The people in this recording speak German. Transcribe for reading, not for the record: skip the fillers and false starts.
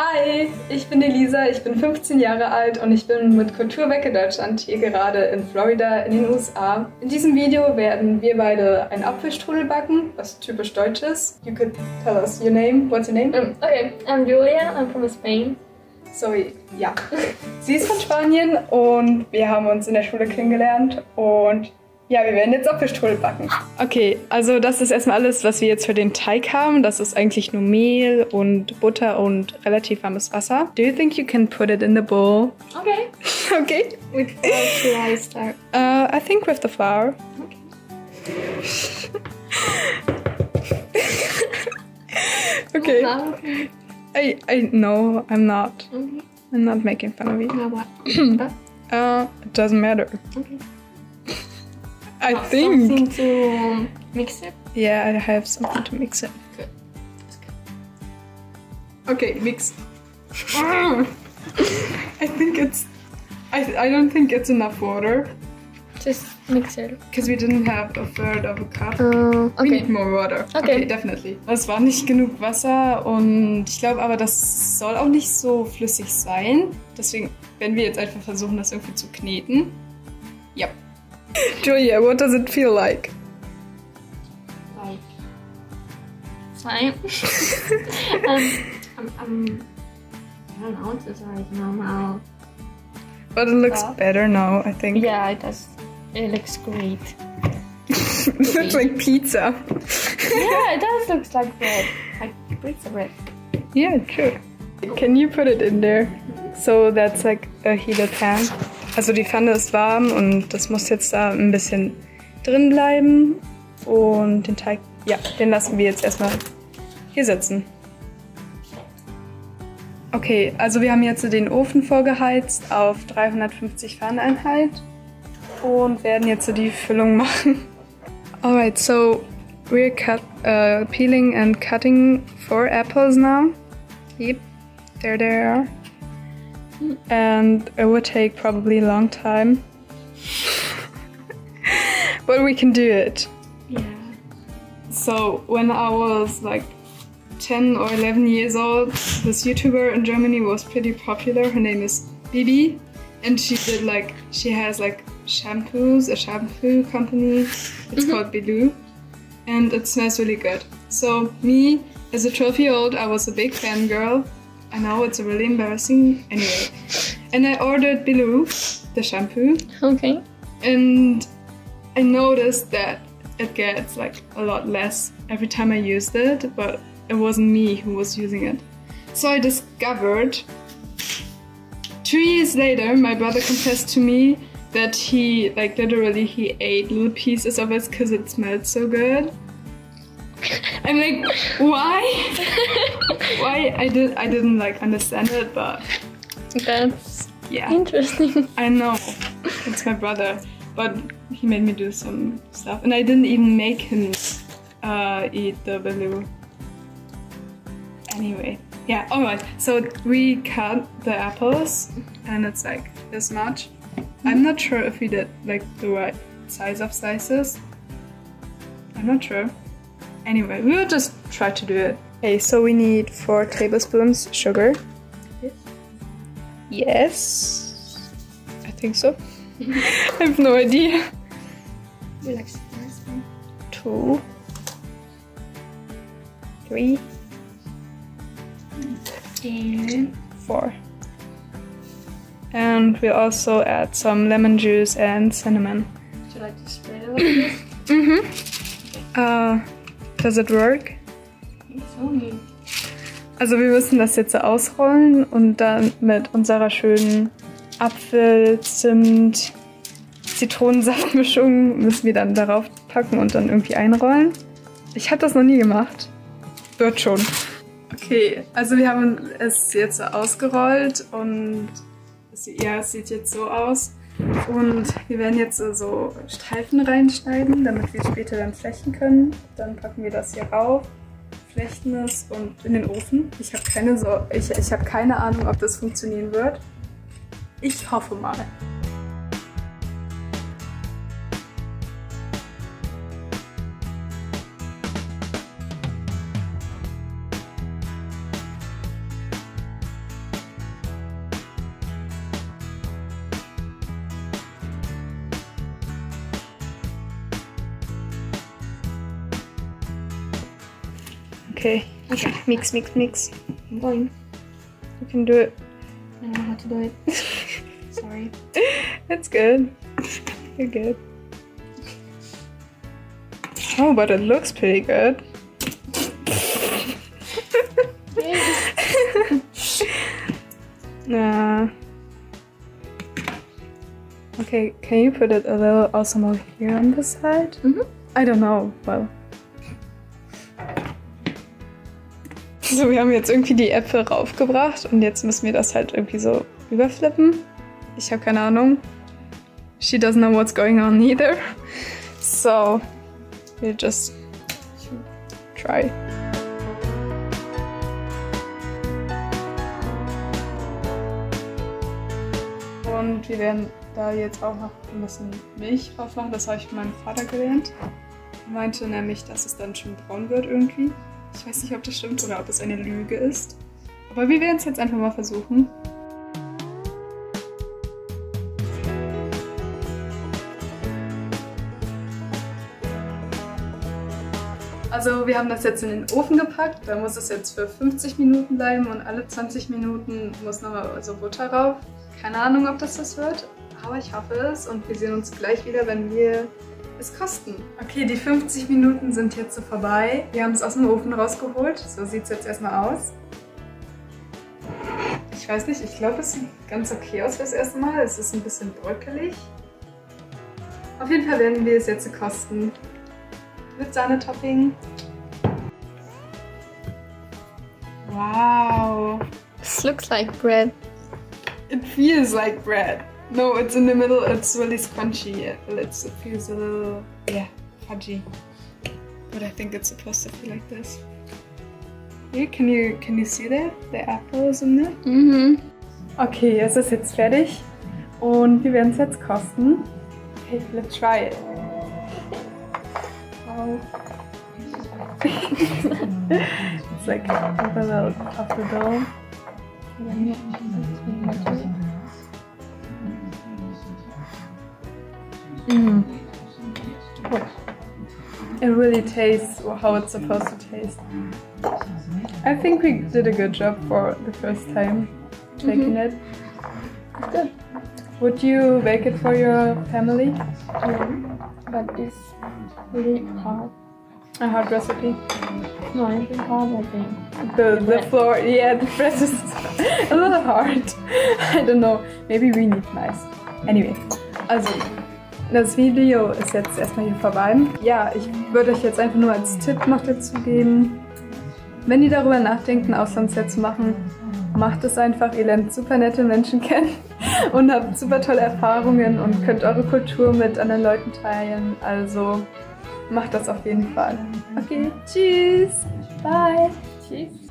Hi, ich bin Elisa, ich bin 15 Jahre alt und ich bin mit Kulturwecke Deutschland hier gerade in Florida in den USA. In diesem Video werden wir beide einen Apfelstrudel backen, was typisch deutsch ist. You could tell us your name. What's your name? Okay, I'm Julia, I'm from Spain. So, ja. Sie ist von Spanien und wir haben uns in der Schule kennengelernt und ja, wir werden jetzt Apfelstrudel backen. Okay, also das ist erstmal alles, was wir jetzt für den Teig haben. Das ist eigentlich nur Mehl und Butter und relativ warmes Wasser. Do you think you can put it in the bowl? Okay. Okay. With what should I start? I think with the flour. Okay. Okay. No, I'm not. Okay. I'm not making fun of you. What? It doesn't matter. Okay. I think. Something to mix it? Yeah, I have something to mix it. Good. Okay, mix. I think it's. I don't think it's enough water. Just mix it. Because we didn't have a third of a cup. Okay. We need more water. Okay, definitely. Es war nicht genug Wasser und ich glaube aber, das soll auch nicht so flüssig sein. Deswegen werden wir jetzt einfach versuchen, das irgendwie zu kneten. Ja. Julia, what does it feel like? Like slime. I don't know what to say right now. But it looks better now, I think. Yeah, it does. It looks great. It looks like pizza. Yeah, it does look like bread. Like pizza bread. Yeah, true. Can you put it in there? So that's like a heated pan. Also die Pfanne ist warm und das muss jetzt da ein bisschen drin bleiben. Und den Teig, ja, den lassen wir jetzt erstmal hier sitzen. Okay, also wir haben jetzt den Ofen vorgeheizt auf 350 Fahrenheit und werden jetzt so die Füllung machen. Alright, so we're peeling and cutting 4 apples now. Yep, there they are. And it would take probably a long time. But we can do it. Yeah. So when I was like 10 or 11 years old, this YouTuber in Germany was pretty popular. Her name is Bibi, and she has like shampoos, a shampoo company. It's called Bilou, and it smells really good. So me, as a 12-year-old, I was a big fangirl. I know it's really embarrassing. Anyway, and I ordered Bilou, the shampoo. Okay. And I noticed that it gets like a lot less every time I used it, but it wasn't me who was using it. So I discovered 2 years later, my brother confessed to me that he he ate little pieces of it because it smelled so good. I'm like, why? Why? I didn't like understand it, but That's yeah, interesting. I know. It's my brother, but he made me do some stuff, and I didn't even make him eat the Bilou. Anyway, yeah. Alright. So we cut the apples, and it's like this much. I'm not sure if we did like the right size of slices. I'm not sure. Anyway, we will just try to do it. Okay, so we need 4 tablespoons sugar. Yes. I think so. I have no idea. 2, 3, and 4. And we'll also add some lemon juice and cinnamon. Should I just spread it like this? Mm-hmm. Does it work? Okay. Also wir müssen das jetzt so ausrollen und dann mit unserer schönen Apfel-, Zimt-, Zitronensaftmischung müssen wir dann darauf packen und dann irgendwie einrollen. Ich habe das noch nie gemacht. Wird schon. Okay, also wir haben es jetzt so ausgerollt und es sieht jetzt so aus. Und wir werden jetzt so Streifen reinschneiden, damit wir später dann flechten können. Dann packen wir das hier rauf, flechten es und in den Ofen. Ich habe keine Ahnung, ob das funktionieren wird. Ich hoffe mal. Okay. Okay. Mix, mix, mix. I'm going. You can do it. I don't know how to do it. Sorry. It's good. You're good. Oh, but it looks pretty good. Okay, can you put it a little also more here on the side? I don't know. Well. So, wir haben jetzt irgendwie die Äpfel raufgebracht und jetzt müssen wir das halt irgendwie so überflippen. Ich habe keine Ahnung. She doesn't know what's going on either. So, we'll just try. Und wir werden da jetzt auch noch ein bisschen Milch drauf machen. Das habe ich von meinem Vater gelernt. Er meinte nämlich, dass es dann schon braun wird irgendwie. Ich weiß nicht, ob das stimmt oder ob es eine Lüge ist. Aber wir werden es jetzt einfach mal versuchen. Also wir haben das jetzt in den Ofen gepackt. Da muss es jetzt für 50 Minuten bleiben und alle 20 Minuten muss nochmal so Butter rauf. Keine Ahnung, ob das wird, aber ich hoffe es und wir sehen uns gleich wieder, wenn wir es kosten. Okay, die 50 Minuten sind jetzt so vorbei. Wir haben es aus dem Ofen rausgeholt. So sieht es jetzt erstmal aus. Ich weiß nicht, ich glaube, es sieht ganz okay aus fürs erste Mal. Es ist ein bisschen bröckelig. Auf jeden Fall werden wir es jetzt kosten. Mit Sahnetopping. Wow. This looks like bread. It feels like bread. No, it's in the middle. It's really spongy. It feels a little, yeah, fudgy. But I think it's supposed to feel like this. Here, can you see that? The apple is in there. Okay, es ist jetzt fertig und wir werden es jetzt kosten. Okay, let's try it. Wow. It's like a little of the dough. It really tastes how it's supposed to taste. I think we did a good job for the first time making it. Good. Would you bake it for your family? But it's really hard. A hard recipe? No, it's hard, I think. The flour, yeah, the bread is a little hard. I don't know, maybe we need nice. Anyway, also das Video ist jetzt erstmal hier vorbei. Ja, ich würde euch jetzt einfach nur als Tipp noch dazu geben, wenn ihr darüber nachdenkt, ein Auslandsjahr zu machen, macht es einfach. Ihr lernt super nette Menschen kennen und habt super tolle Erfahrungen und könnt eure Kultur mit anderen Leuten teilen. Also macht das auf jeden Fall. Okay, tschüss. Bye. Tschüss.